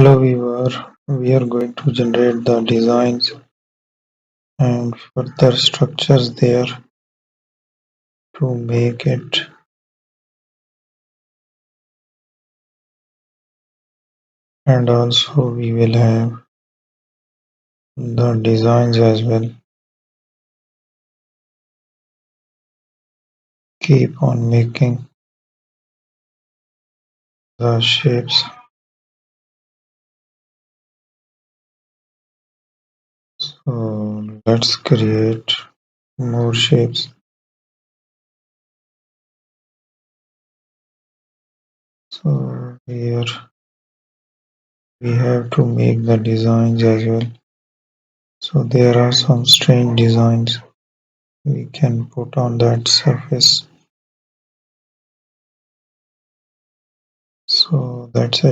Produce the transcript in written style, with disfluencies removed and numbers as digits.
Hello viewer, we are going to generate the designs and further structures there to make it, and also we will have the designs as well. Keep on making the shapes. So let's create more shapes. So here we have to make the designs as well. So there are some strange designs we can put on that surface. So that's it.